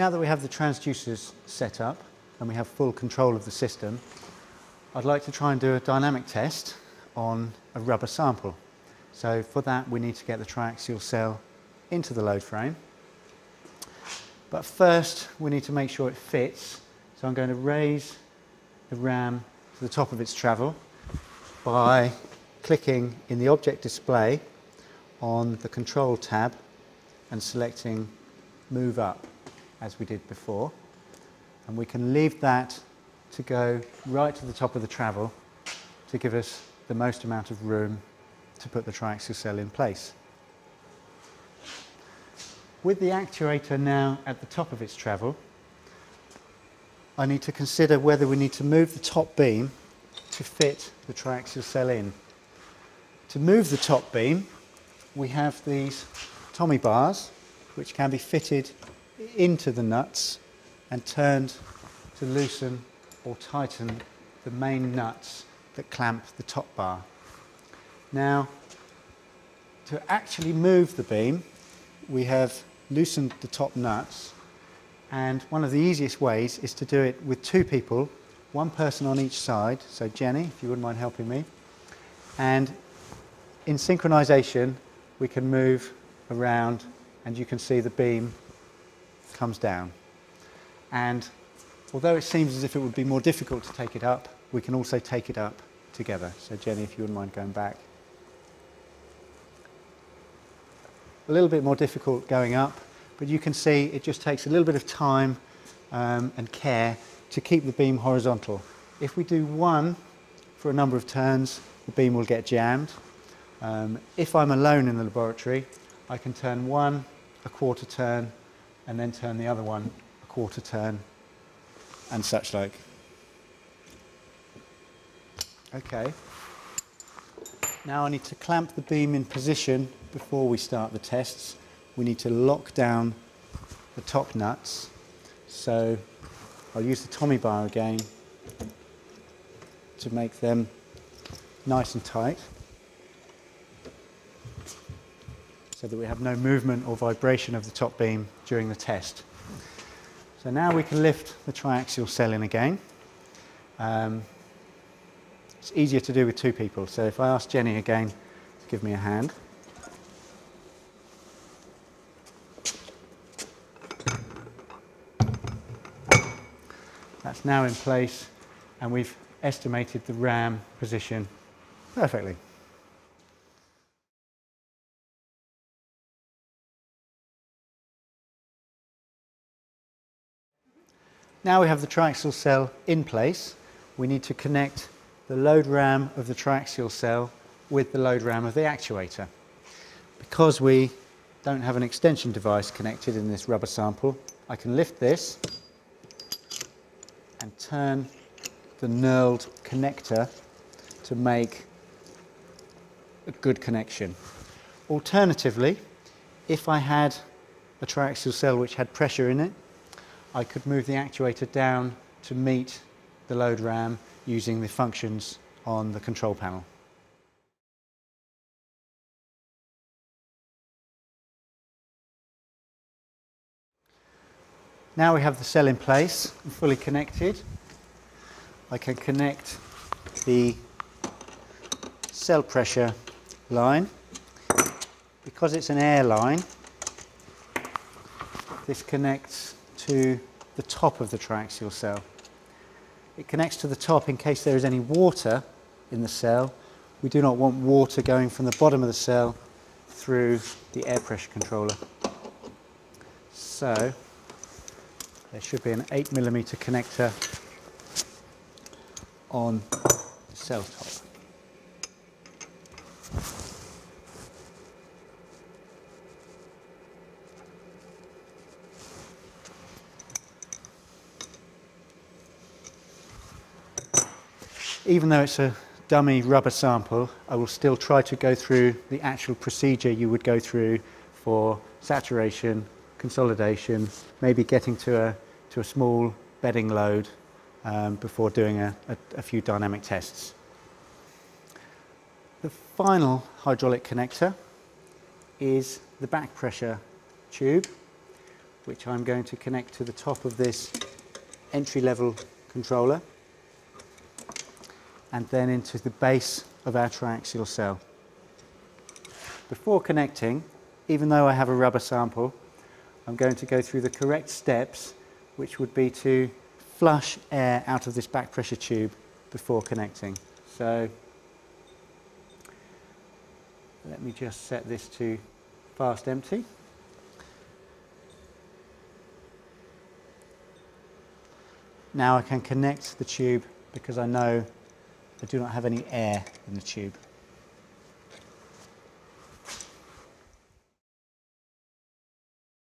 Now that we have the transducers set up and we have full control of the system, I'd like to try and do a dynamic test on a rubber sample. So for that we need to get the triaxial cell into the load frame. But first we need to make sure it fits. So I'm going to raise the ram to the top of its travel by clicking in the object display on the control tab and selecting move up as we did before. And we can leave that to go right to the top of the travel to give us the most amount of room to put the triaxial cell in place. With the actuator now at the top of its travel, I need to consider whether we need to move the top beam to fit the triaxial cell in. To move the top beam, we have these Tommy bars which can be fitted into the nuts and turned to loosen or tighten the main nuts that clamp the top bar. Now, to actually move the beam, we have loosened the top nuts, and one of the easiest ways is to do it with two people, one person on each side. So Jenny, if you wouldn't mind helping me, and in synchronization we can move around and you can see the beam comes down. And although it seems as if it would be more difficult to take it up, we can also take it up together. So Jenny, if you wouldn't mind going back. A little bit more difficult going up, but you can see it just takes a little bit of time and care to keep the beam horizontal. If we do one for a number of turns, the beam will get jammed. If I'm alone in the laboratory, I can turn one a quarter turn and then turn the other one a quarter turn and such like. Okay. Now I need to clamp the beam in position before we start the tests. We need to lock down the top nuts. So I'll use the Tommy bar again to make them nice and tight so that we have no movement or vibration of the top beam during the test. So now we can lift the triaxial cell in again. It's easier to do with two people, so if I ask Jenny again to give me a hand. That's now in place, and we've estimated the ram position perfectly. Now we have the triaxial cell in place, we need to connect the load ram of the triaxial cell with the load ram of the actuator. Because we don't have an extension device connected in this rubber sample, I can lift this and turn the knurled connector to make a good connection. Alternatively, if I had a triaxial cell which had pressure in it, I could move the actuator down to meet the load ram using the functions on the control panel. Now we have the cell in place and fully connected. I can connect the cell pressure line. Because it's an air line, this connects to the top of the triaxial cell. It connects to the top in case there is any water in the cell. We do not want water going from the bottom of the cell through the air pressure controller. So there should be an 8mm connector on the cell top. Even though it's a dummy rubber sample, I will still try to go through the actual procedure you would go through for saturation, consolidation, maybe getting to a small bedding load before doing a few dynamic tests. The final hydraulic connector is the back pressure tube, which I'm going to connect to the top of this entry-level controller, and then into the base of our triaxial cell. Before connecting, even though I have a rubber sample, I'm going to go through the correct steps, which would be to flush air out of this back pressure tube before connecting. So let me just set this to fast empty. Now I can connect the tube because I know I do not have any air in the tube.